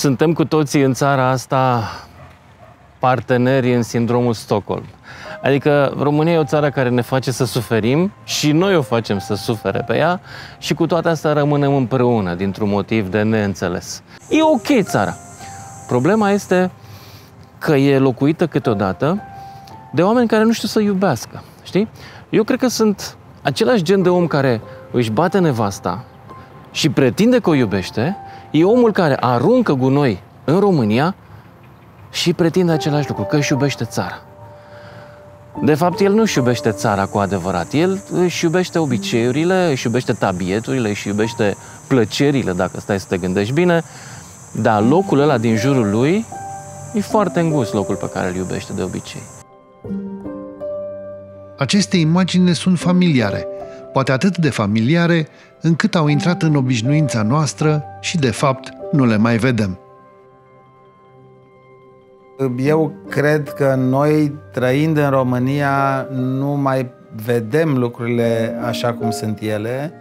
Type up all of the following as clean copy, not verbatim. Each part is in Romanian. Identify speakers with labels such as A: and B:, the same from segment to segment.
A: Suntem cu toții în țara asta parteneri în sindromul Stockholm. Adică România e o țară care ne face să suferim și noi o facem să sufere pe ea și cu toate astea rămânem împreună dintr-un motiv de neînțeles. E ok țara. Problema este că e locuită câteodată de oameni care nu știu să iubească, știi? Eu cred că sunt același gen de om care își bate nevasta și pretinde că o iubește, e omul care aruncă gunoi în România și pretinde același lucru, că își iubește țara. De fapt, el nu își iubește țara cu adevărat. El își iubește obiceiurile, își iubește tabieturile, își iubește plăcerile, dacă stai să te gândești bine, dar locul ăla din jurul lui e foarte îngust, locul pe care îl iubește de obicei.
B: Aceste imagini ne sunt familiare, poate atât de familiare încât au intrat în obișnuința noastră și, de fapt, nu le mai vedem.
C: Eu cred că noi, trăind în România, nu mai vedem lucrurile așa cum sunt ele.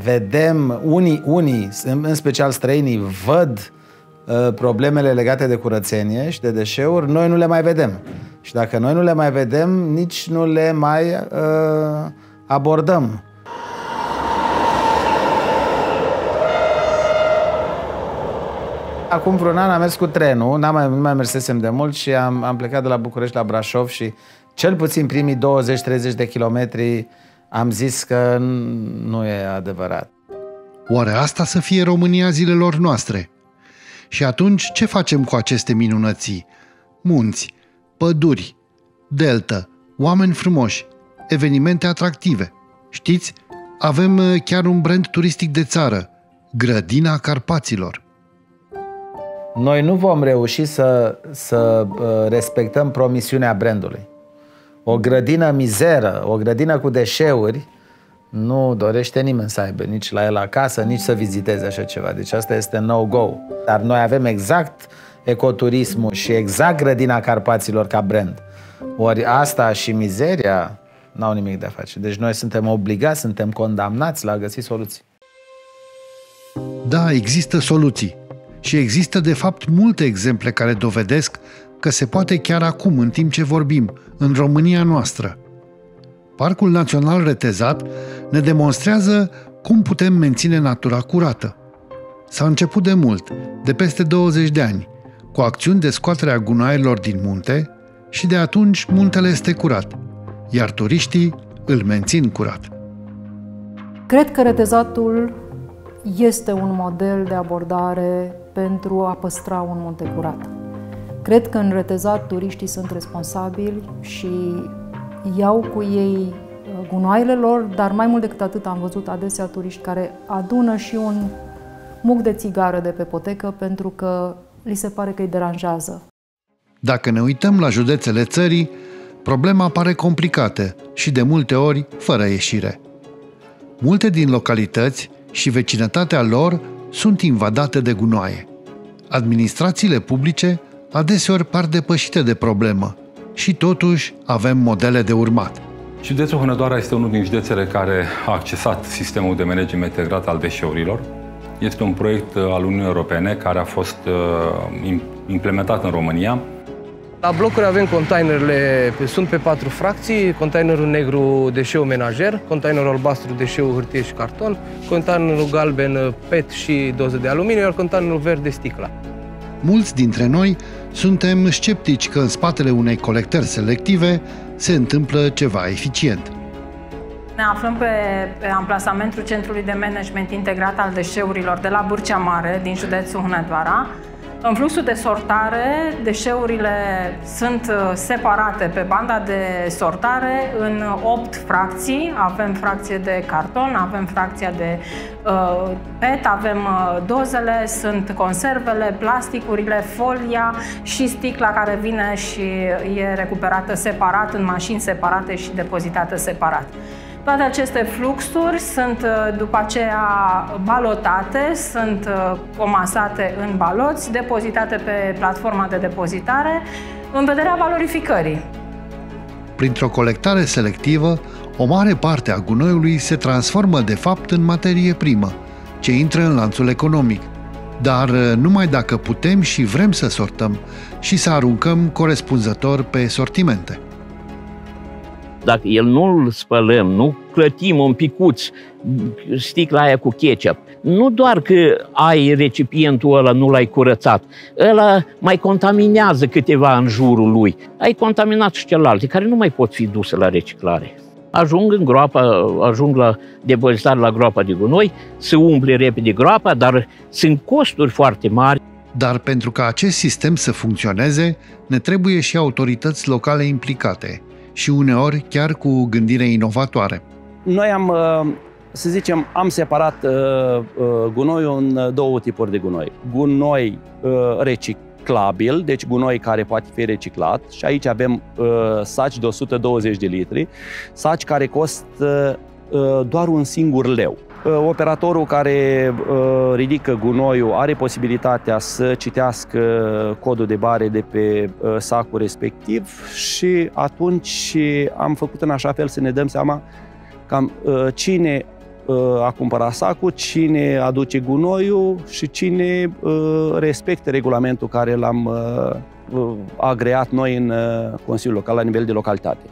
C: Vedem, unii, în special străinii, văd problemele legate de curățenie și de deșeuri, noi nu le mai vedem. Și dacă noi nu le mai vedem, nici nu le mai abordăm. Acum vreun an am mers cu trenul, nu mai mersesem de mult și am plecat de la București la Brașov și cel puțin primii 20-30 de kilometri am zis că nu e adevărat.
B: Oare asta să fie România zilelor noastre? Și atunci ce facem cu aceste minunății? Munți, păduri, deltă, oameni frumoși, evenimente atractive. Știți, avem chiar un brand turistic de țară, Grădina Carpaților.
C: Noi nu vom reuși să respectăm promisiunea brandului. O grădină mizeră, o grădină cu deșeuri, nu dorește nimeni să aibă nici la el acasă, nici să viziteze așa ceva. Deci asta este no-go. Dar noi avem exact ecoturismul și exact Grădina Carpaților ca brand. Ori asta și mizeria n-au nimic de a face. Deci noi suntem obligați, suntem condamnați la a găsi soluții.
B: Da, există soluții. Și există, de fapt, multe exemple care dovedesc că se poate chiar acum, în timp ce vorbim, în România noastră. Parcul Național Retezat ne demonstrează cum putem menține natura curată. S-a început de mult, de peste 20 de ani, cu acțiuni de scoatere a gunoaielor din munte și de atunci muntele este curat, iar turiștii îl mențin curat.
D: Cred că retezatul este un model de abordare pentru a păstra un munte curat. Cred că în retezat turiștii sunt responsabili și iau cu ei gunoaiele lor, dar mai mult decât atât am văzut adesea turiști care adună și un muc de țigară de pe potecă pentru că li se pare că îi deranjează.
B: Dacă ne uităm la județele țării, problema pare complicată și de multe ori fără ieșire. Multe din localități și vecinătatea lor sunt invadate de gunoaie. Administrațiile publice adeseori par depășite de problemă și totuși avem modele de urmat.
E: Județul Hunedoara este unul din județele care a accesat sistemul de management integrat al deșeurilor. Este un proiect al Uniunii Europene care a fost implementat în România.
F: La blocuri avem containerele, sunt pe 4 fracții, containerul negru deșeu menajer, containerul albastru deșeu hârtie și carton, containerul galben PET și doză de aluminiu, iar containerul verde sticla.
B: Mulți dintre noi suntem sceptici că în spatele unei colectări selective se întâmplă ceva eficient.
G: Ne aflăm pe amplasamentul Centrului de Management Integrat al Deșeurilor de la Bârcea Mare, din județul Hunedoara. În fluxul de sortare, deșeurile sunt separate pe banda de sortare în 8 fracții. Avem fracție de carton, avem fracția de PET, avem dozele, sunt conservele, plasticurile, folia și sticla care vine și e recuperată separat, în mașini separate și depozitată separat. Toate aceste fluxuri sunt după aceea balotate, sunt comasate în baloți, depozitate pe platforma de depozitare în vederea valorificării.
B: Printr-o colectare selectivă, o mare parte a gunoiului se transformă de fapt în materie primă, ce intră în lanțul economic. dar numai dacă putem și vrem să sortăm și să aruncăm corespunzător pe sortimente.
H: Dacă el nu-l spălăm, nu clătim un picuț sticla aia cu ketchup, nu doar că ai recipientul ăla, nu l-ai curățat, ăla mai contaminează câteva în jurul lui. Ai contaminat și celelalte, care nu mai pot fi duse la reciclare. Ajung la depozitare la groapa de gunoi, se umple repede groapa, dar sunt costuri foarte mari.
B: Dar pentru ca acest sistem să funcționeze, ne trebuie și autorități locale implicate și uneori chiar cu gândire inovatoare.
I: Noi am separat gunoiul în două tipuri de gunoi. Gunoi reciclabil, deci gunoi care poate fi reciclat, și aici avem saci de 120 de litri, saci care costă doar un singur leu. Operatorul care ridică gunoiul are posibilitatea să citească codul de bare de pe sacul respectiv și atunci am făcut în așa fel să ne dăm seama cam cine a cumpărat sacul, cine aduce gunoiul și cine respectă regulamentul care l-am agreat noi în Consiliul Local la nivel de localitate.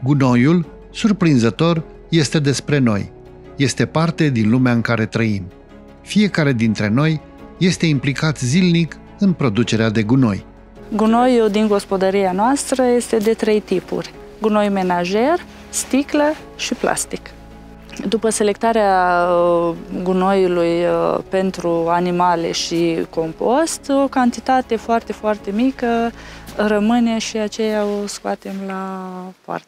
B: Gunoiul, surprinzător, este despre noi. Este parte din lumea în care trăim. Fiecare dintre noi este implicat zilnic în producerea de gunoi.
J: Gunoiul din gospodăria noastră este de 3 tipuri. Gunoi menajer, sticlă și plastic. După selectarea gunoiului pentru animale și compost, o cantitate foarte, foarte mică rămâne și aceea o scoatem la poartă.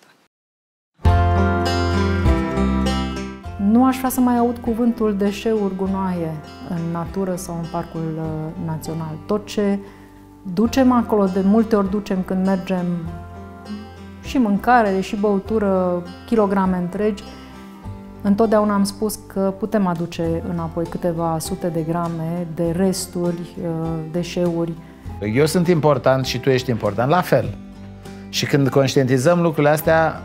D: Nu aș vrea să mai aud cuvântul deșeuri, gunoaie în natură sau în parcul național. Tot ce ducem acolo, de multe ori ducem când mergem și mâncare, și băutură, kilograme întregi, întotdeauna am spus că putem aduce înapoi câteva sute de grame de resturi, deșeuri.
C: Eu sunt important și tu ești important, la fel. Și când conștientizăm lucrurile astea,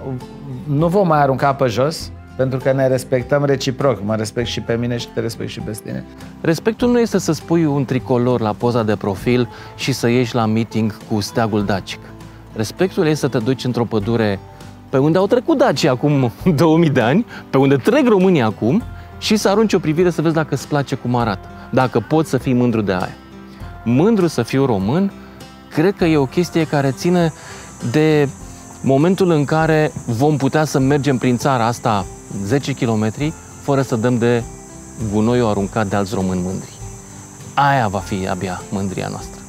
C: nu vom mai arunca pe jos, pentru că ne respectăm reciproc. Mă respect și pe mine și te respect și pe tine.
A: Respectul nu este să spui un tricolor la poza de profil și să ieși la meeting cu steagul dacic. Respectul este să te duci într-o pădure pe unde au trecut dacii acum 2000 de ani, pe unde trec românii acum, și să arunci o privire să vezi dacă îți place cum arată, dacă poți să fii mândru de aia. Mândru să fiu român, cred că e o chestie care ține de momentul în care vom putea să mergem prin țara asta 10 km fără să dăm de gunoiul aruncat de alți români mândri. Aia va fi abia mândria noastră.